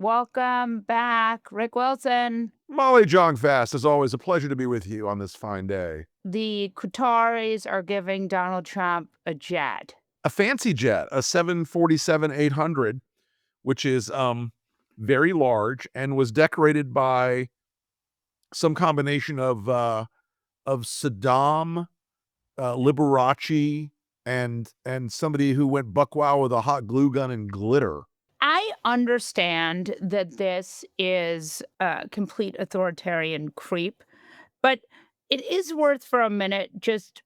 Welcome back, Rick Wilson. Molly Jong-Fast, as always, a pleasure to be with you on this fine day. The Qataris are giving Donald Trump a jet. A fancy jet, a 747-800, which is very large and was decorated by some combination of Saddam, Liberace, and somebody who went buck wild with a hot glue gun and glitter. I understand that this is a complete authoritarian creep, but it is worth for a minute just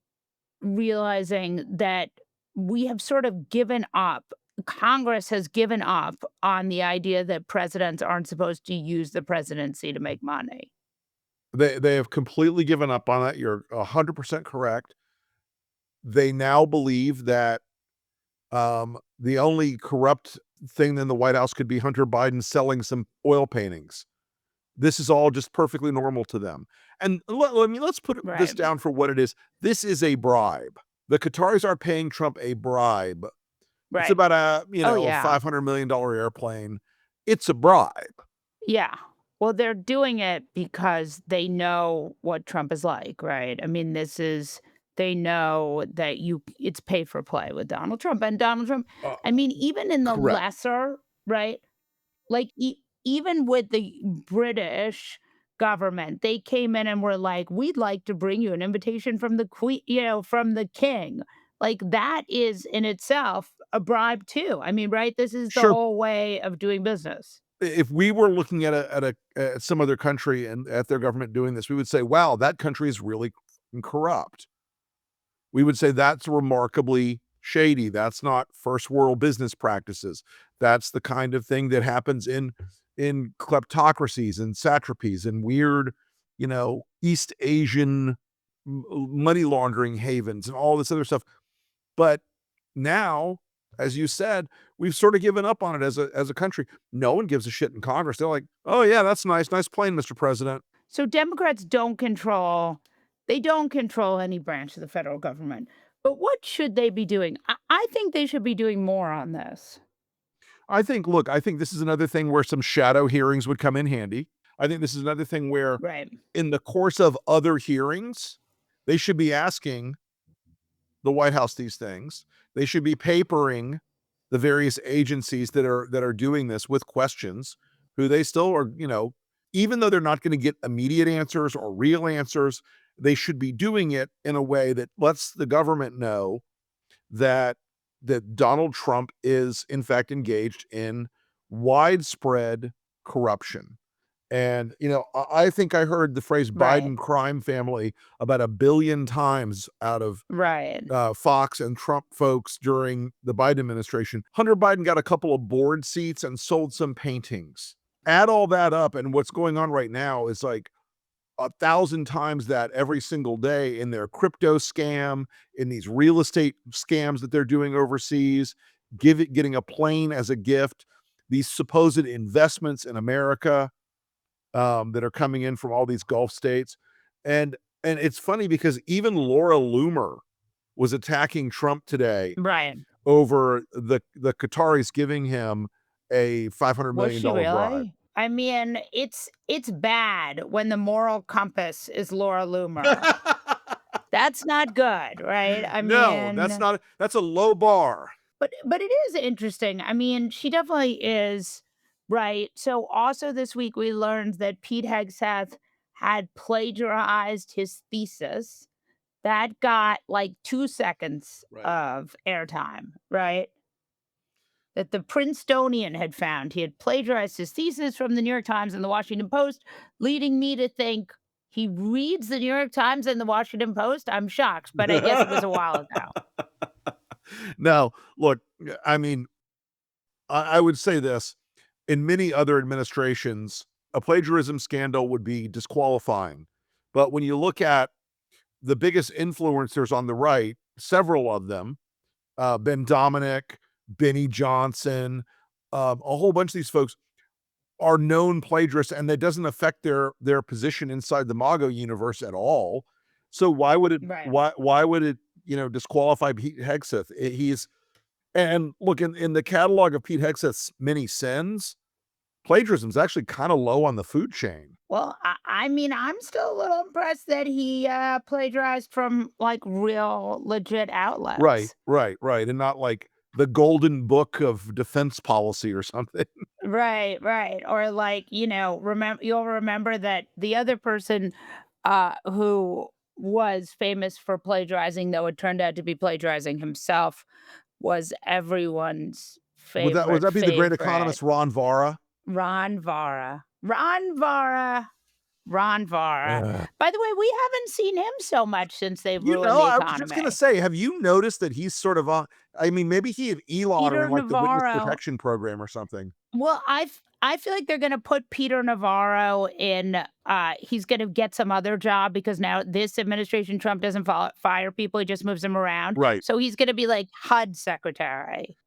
realizing that we have sort of given up. Congress has given up on the idea that presidents aren't supposed to use the presidency to make money. They have completely given up on that. You're 100% correct. They now believe that the only corrupt thing in the White House could be Hunter Biden selling some oil paintings. This is all just perfectly normal to them. And let's put this Right. down for what it is. This is a bribe. The Qataris are paying Trump a bribe. It's Right. about a, Oh, a yeah. $500 million airplane. It's a bribe. Yeah. Well, they're doing it because they know what Trump is like, right? I mean, they know that it's pay for play with Donald Trump. And Donald Trump, Uh, I mean, even in the correct. lesser, right? Like even with the British government, they came in and were like, we'd like to bring you an invitation from the queen, from the king. Like that is in itself a bribe too. I mean, right? This is the Sure. whole way of doing business. If we were looking at some other country and at their government doing this, we would say, wow, that country is really corrupt. We would say that's remarkably shady. That's not first world business practices. That's the kind of thing that happens in kleptocracies and satrapies and weird, East Asian money laundering havens and all this other stuff. But now, as you said, we've sort of given up on it as a country. No one gives a shit in Congress. They're like, "Oh yeah, that's nice. Nice plane, Mr. President." So Democrats don't control any branch of the federal government. But what should they be doing? I think they should be doing more on this. I think this is another thing where some shadow hearings would come in handy. I think this is another thing where Right. in the course of other hearings, they should be asking the White House these things. They should be papering the various agencies that are doing this with questions, who they still are, even though they're not going to get immediate answers or real answers, they should be doing it in a way that lets the government know that Donald Trump is in fact engaged in widespread corruption. And, I think I heard the phrase Right. Biden crime family about 1 billion times out of Right. Fox and Trump folks during the Biden administration. Hunter Biden got a couple of board seats and sold some paintings. Add all that up, and what's going on right now is like 1,000 times that every single day in their crypto scam, in these real estate scams that they're doing overseas, getting a plane as a gift, these supposed investments in America that are coming in from all these Gulf states. And it's funny because even Laura Loomer was attacking Trump today Right. over the Qataris giving him a $500 Was million she bribe. really? I mean, it's bad when the moral compass is Laura Loomer. That's not good, right? I No, mean, that's a low bar. but it is interesting. I mean, she definitely is, right? So also this week we learned that Pete Hegseth had plagiarized his thesis. That got like 2 seconds Right. of airtime, right? That the Princetonian had found. He had plagiarized his thesis from the New York Times and the Washington Post, leading me to think he reads the New York Times and the Washington Post. I'm shocked, but I guess it was a while ago. No, look, I mean, I would say this, in many other administrations, a plagiarism scandal would be disqualifying. But when you look at the biggest influencers on the right, several of them, Ben Dominic, Benny Johnson, a whole bunch of these folks are known plagiarists, and that doesn't affect their position inside the MAGA universe at all. So why would it Right. why would it, disqualify Pete Hegseth? He's and look in the catalog of Pete Hegseth's many sins, Plagiarism is actually kinda low on the food chain. Well, I mean, I'm still a little impressed that he, plagiarized from, like, real legit Right, outlets. right, right, and not like the golden book of defense policy or something. Right, right, or, like, you'll remember that the other person, who was famous for plagiarizing, though it turned out to be plagiarizing himself, was everyone's Would that be the great favorite, economist Ron Vara? Ron Vara. Ron Vara. Ron Vara. Ugh. By the way, we haven't seen him so much since they've ruined the I was just gonna economy. say, have you noticed that he's sort of I mean, maybe he and Elon are Peter in, like, the witness Navarro. protection program or something. Well, I feel like they're gonna put Peter Navarro in, he's gonna get some other job because now this administration, Trump doesn't fire people, he just moves them around. Right. So he's gonna be like HUD Secretary.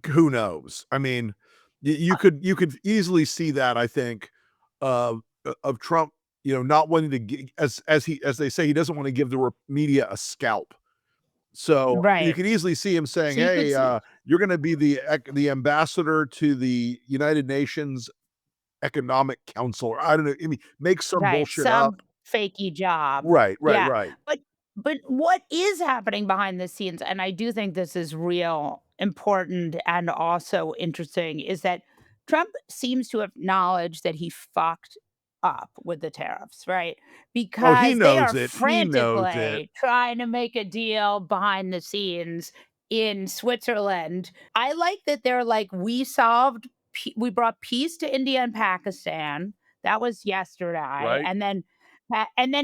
Who knows? I mean, you could easily see that, I think, of Trump, not wanting to as they say, he doesn't wanna give the media a scalp. So, you Right. could easily see him saying, So you could "Hey, see. you're gonna be the ambassador to the United Nations Economic Council," or I don't know, I mean, make some Right, bullshit up. some fakey job. Right, right, Yeah, right. but what is happening behind the scenes, and I do think this is real important and also interesting, is that Trump seems to acknowledge that he fucked up with the tariffs, right? Oh, he Because they knows are it, he knows it. frantically trying to make a deal behind the scenes in Switzerland. I like that they're like, we brought peace to India and Pakistan. That was yesterday, Right? and then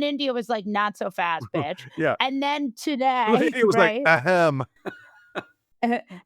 India was like, "Not so fast, bitch." Yeah. And then today, It was like, right? "Ahem."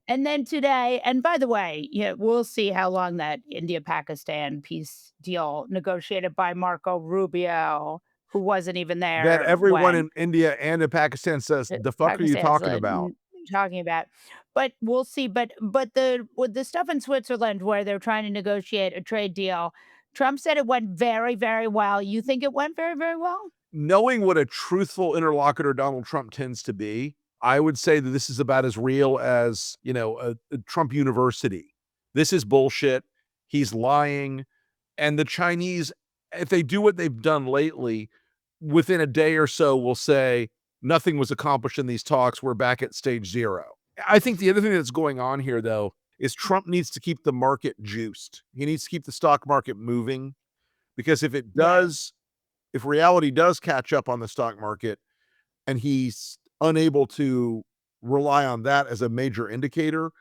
And then today, and by the way, yeah, we'll see how long that India-Pakistan peace deal negotiated by Marco Rubio, who wasn't even That there everyone when in India and in Pakistan says, "The fuck are you Pakistan's talking about?" talking about. But we'll see. But the with the stuff in Switzerland where they're trying to negotiate a trade deal, Trump said it went very, very well. You think it went very, very well? Knowing what a truthful interlocutor Donald Trump tends to be, I would say that this is about as real as, a Trump University. This is bullshit. He's lying. And the Chinese, if they do what they've done lately, within a day or so will say, nothing was accomplished in these talks. We're back at stage 0. I think the other thing that's going on here, though, is Trump needs to keep the market juiced. He needs to keep the stock market moving because Right. if reality does catch up on the stock market and he's unable to rely on that as a major indicator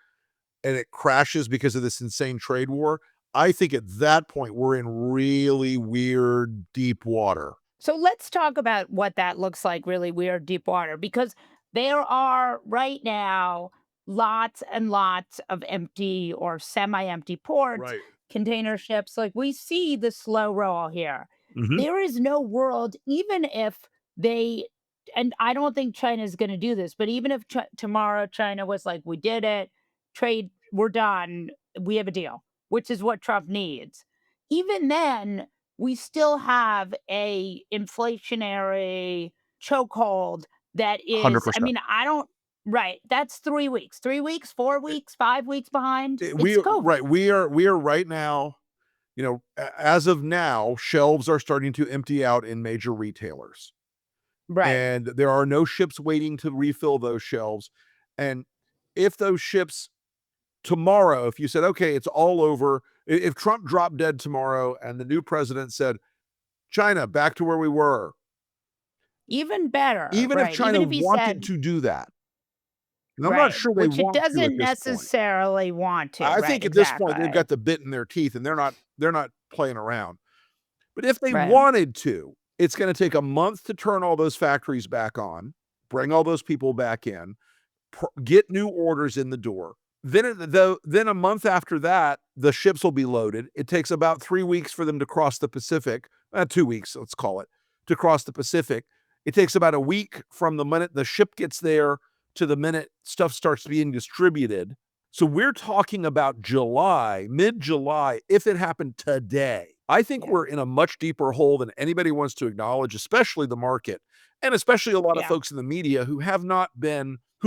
and it crashes because of this insane trade war, I think at that point we're in really weird deep water. So let's talk about what that looks like really weird deep water because there are right now lots and lots of empty or semi-empty ports, Right. container ships. Like we see the slow roll here. Mhm. There is no world, even if they, and I don't think China is going to do this, but even if tomorrow China was like, we did it, trade, we're done, we have a deal, which is what Trump needs. Even then, we still have a inflationary chokehold that is, I 100%. mean, I don't, right, that's 3 weeks. 3 weeks, 4 weeks, 5 weeks behind. We It's are right, COVID. we are right now, as of now, shelves are starting to empty out in major retailers, Right. and there are no ships waiting to refill those shelves, and if those ships tomorrow, if you said, "Okay, it's all over," if Trump dropped dead tomorrow and the new president said, "China, back to where we were," Even better, even if right? China Even if he wanted said, to do that, and I'm not right, sure they which it want to at doesn't this point. necessarily want to. I Right, think at this point, they've got exactly. the bit in their teeth and they're not playing around. But if they Right. wanted to, it's gonna take a month to turn all those factories back on, bring all those people back in, get new orders in the door. Then a month after that, the ships will be loaded. It takes about 3 weeks for them to cross the Pacific, 2 weeks, let's call it, to cross the Pacific. It takes about a week from the minute the ship gets there to the minute stuff starts being distributed. So we're talking about July, mid-July, if it happened today. I think Yeah. we're in a much deeper hole than anybody wants to acknowledge, especially the market, and especially a lot of Yeah. folks in the media who've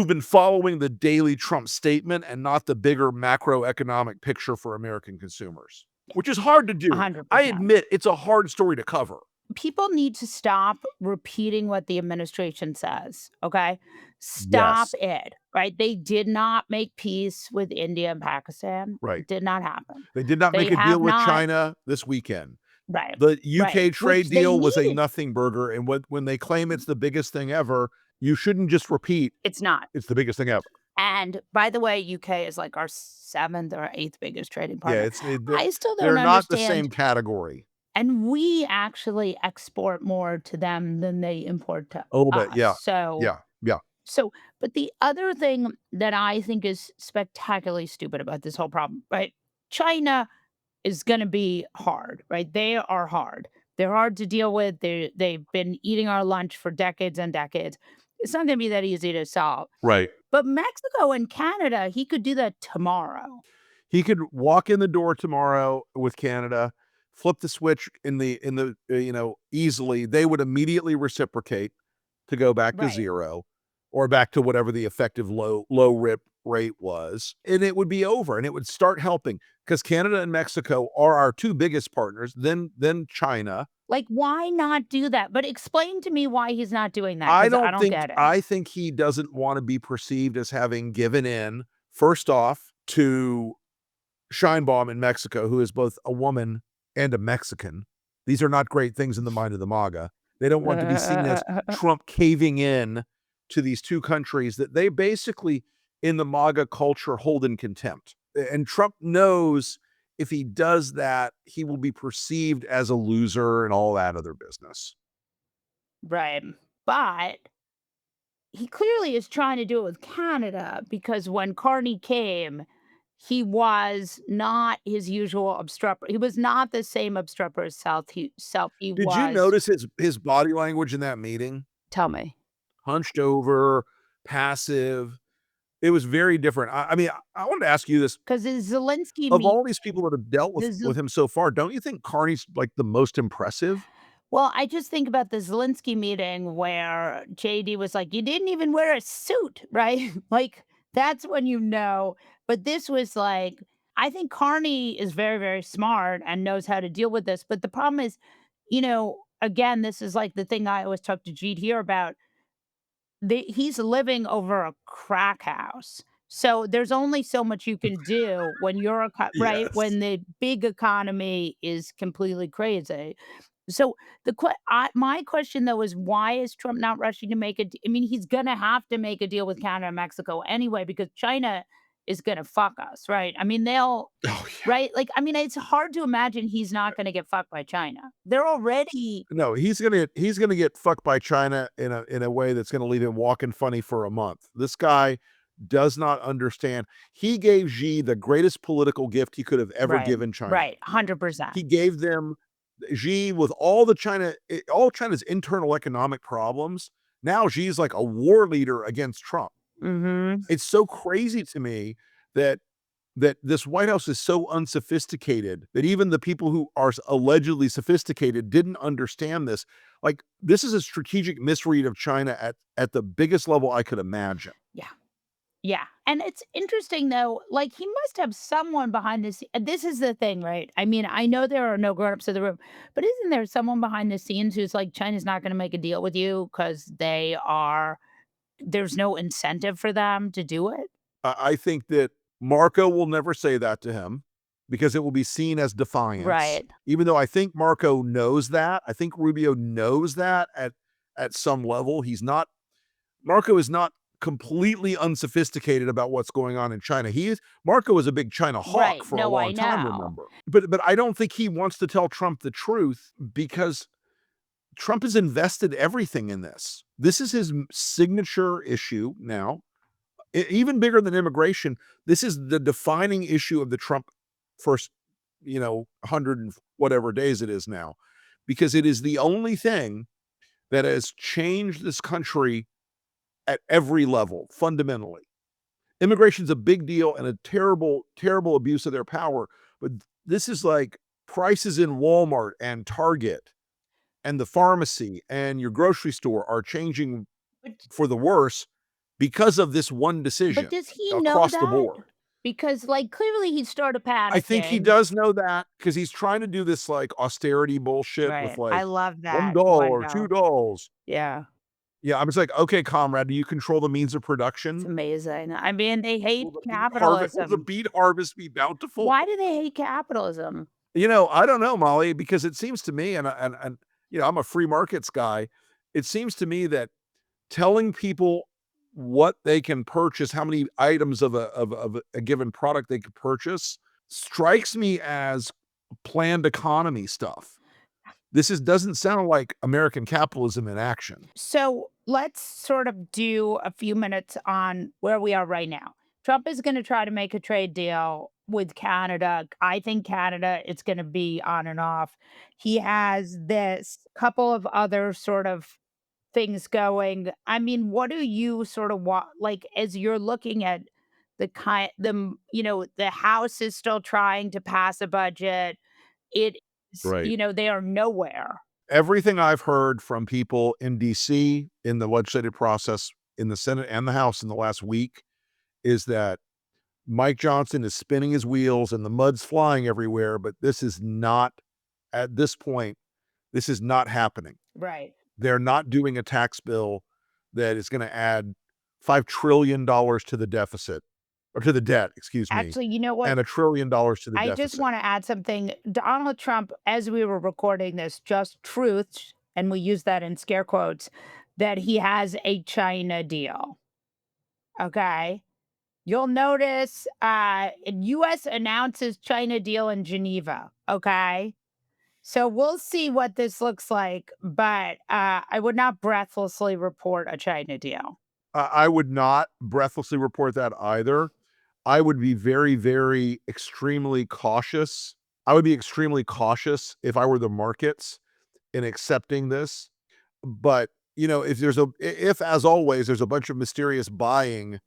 been following the daily Trump statement and not the bigger macroeconomic picture for American consumers. which is hard to do. I 100%. admit it's a hard story to cover. People need to stop repeating what the administration says, okay? Stop Yes, it, right? They did not make peace with India and Pakistan. right. It did not happen. They did not They make a have deal with not. China this weekend. Right, The right, UK which trade they deal was a needed. nothing burger, and when they claim it's the biggest thing ever, you shouldn't just repeat, It's not. "It's the biggest thing ever." And by the way, UK is like our 7th or 8th biggest trading Yeah, partner. I still don't they're not the same understand, category. and we actually export more to them than they import to A little bit, us. yeah. So Yeah, yeah. so but the other thing that I think is spectacularly stupid about this whole problem, right? China is gonna be hard, right? They are hard. They're hard to deal with. They've been eating our lunch for decades and decades. It's not gonna be that easy to solve. Right. But Mexico and Canada, he could do that tomorrow. He could walk in the door tomorrow with Canada, flip the switch easily. They would immediately reciprocate to go back to Right. 0 or back to whatever the effective low rip rate was, and it would be over, and it would start helping because Canada and Mexico are our 2 biggest partners, then China. Like, why not do that? But explain to me why he's not doing that, because I don't get it. I think he doesn't wanna be perceived as having given in, first off, to Scheinbaum in Mexico, who is both a woman and a Mexican. These are not great things in the mind of the MAGA. They don't want to be seen as Trump caving in to these 2 countries that they basically, in the MAGA culture, hold in contempt. And Trump knows if he does that, he will be perceived as a loser and all that other business. Right. But he clearly is trying to do it with Canada because when Carney came, he was not his usual obstructor. He was not the same obstructor as self he Did you was. notice his body language in that meeting? Tell me. Hunched over, passive. It was very different. I mean, I wanted to ask you this. Because the Zelensky Of meet all these people that have dealt the with him so far, don't you think Carney's, like, the most impressive? Well, I just think about the Zelensky meeting where JD was like, "You didn't even wear a suit," right? Like, that's when you know. But this was like, I think Carney is very, very smart and knows how to deal with this. But the problem is, again, this is like the thing I always talk to Jeet here about. He's living over a crack house. So there's only so much you can do when you're right, Yes. when the big economy is completely crazy. So my question though is why is Trump not rushing to make I mean, he's gonna have to make a deal with Canada and Mexico anyway because China is gonna fuck us, right? I mean, they'll Oh, yeah. right? Like, I mean, it's hard to imagine he's not gonna get fucked by China. They're already No, he's gonna get fucked by China in a way that's gonna leave him walking funny for a month. This guy does not understand. He gave Xi the greatest political gift he could have ever right, given China. right, 100%. He gave them Xi with all China's internal economic problems. Now Xi's like a war leader against Trump. Mhm. It's so crazy to me that this White House is so unsophisticated that even the people who are allegedly sophisticated didn't understand this. Like, this is a strategic misread of China at the biggest level I could imagine. Yeah. Yeah, and it's interesting though, like, he must have someone behind the this is the thing, right? I mean, I know there are no grown-ups in the room, but isn't there someone behind the scenes who's like, "China's not gonna make a deal with you because there's no incentive for them to do it?" I think that Marco will never say that to him because it will be seen as defiance. Right. Even though I think Marco knows that, I think Rubio knows that at some level. Marco is not completely unsophisticated about what's going on in China. Marco is a big China hawk Right, for a no, I long time, know. remember. But I don't think he wants to tell Trump the truth because Trump has invested everything in this. This is his signature issue now. Even bigger than immigration, this is the defining issue of the Trump first, 100 and whatever days it is now, because it is the only thing that has changed this country at every level, fundamentally. Immigration's a big deal and a terrible, terrible abuse of their power, but this is like prices in Walmart and Target and the pharmacy and your grocery store are changing But for the worse because of this one but decision does he know across the that? board. Because, like, clearly he started I think he panicking. does know that because he's trying to do this, like, austerity bullshit with, Right. I like, love that $1 or window. $2. Yeah. Yeah, I was like, "Okay, comrade, do you control the means of It's production? amazing. I mean, they hate Will the capitalism. beet harvest be bountiful?" Why do they hate capitalism? I don't know, Molly, because it seems to me, I'm a free markets guy. It seems to me that telling people what they can purchase, how many items of a given product they could purchase, strikes me as planned economy stuff. This is doesn't sound like American capitalism in action. So let's sort of do a few minutes on where we are right now. Trump is going to try to make a trade deal with Canada. I think Canada, it's going to be on and off. He has this couple of other sort of things going. I mean, what do you sort of want, like, as you're looking at the House is still trying to pass a budget. It is, Right. they are nowhere. Everything I've heard from people in DC, in the legislative process, in the Senate and the House in the last week is that Mike Johnson is spinning his wheels and the mud's flying everywhere, but this is not at this point, this is not happening. Right. They're not doing a tax bill that is gonna add $5 trillion to the deficit or to the debt, excuse me, Actually, you know what? and $1 trillion to the I just deficit. want to add something. Donald Trump, as we were recording this, just truths, and we use that in scare quotes, that he has a China deal. Okay. You'll notice US announces China deal in Geneva. Okay. So we'll see what this looks like, but I would not breathlessly report a China deal. I would not breathlessly report that either. I would be very, very extremely cautious. I would be extremely cautious if I were the markets in accepting this. But, if as always, there's a bunch of mysterious buying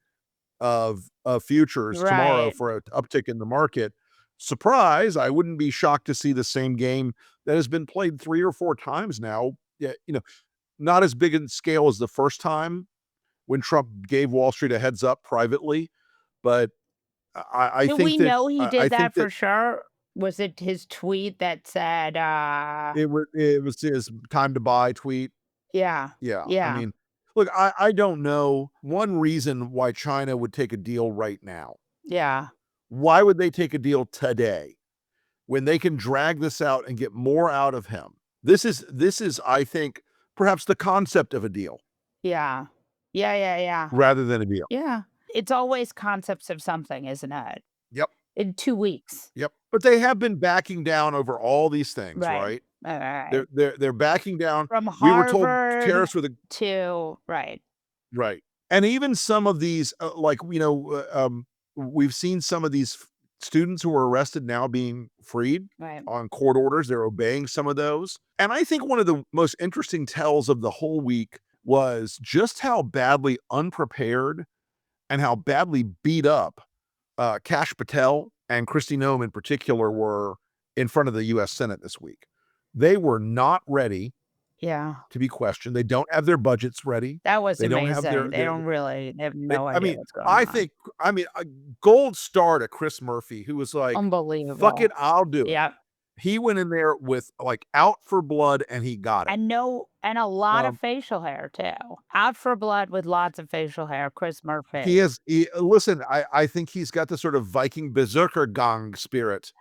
of futures tomorrow Right. for an uptick in the market, surprise, I wouldn't be shocked to see the same game that has been played 3 or 4 times now. Yeah, not as big in scale as the first time when Trump gave Wall Street a heads up privately, but I Do think we that know he I did think that that for sure? Was it his tweet that said, it was his time to buy tweet. yeah, Yeah, I yeah, mean, look, I don't know one reason why China would take a deal right now. yeah, Why would they take a deal today when they can drag this out and get more out of him? This is, I think, perhaps the concept of a deal yeah. Yeah, yeah, yeah. rather than a deal. Yeah. It's always concepts of something, isn't it? Yep, In 2 weeks. yep. But they have been backing down over all these things, Right. right? Right. They're backing down. From We were told Harvard tariffs were the to right, right. And even some of these, we've seen some of these students who were arrested now being freed right. on court orders. They're obeying some of those. And I think one of the most interesting tells of the whole week was just how badly unprepared and how badly beat up Kash Patel and Kristi Noem in particular were in front of the US Senate this week. They were not ready Yeah. to be questioned. They don't have their budgets ready. That was They don't have amazing. They have they no I idea mean, what's going I on. think I mean, a gold star to Chris Murphy, who was like, "Fuck it, Unbelievable. I'll do it." Yeah. He went in there with, like, out for blood, and he got it. And no and a lot of Um, facial hair too. Out for blood with lots of facial hair, Chris he Murphy. is he listen, I think he's got the sort of Viking berserker gang spirit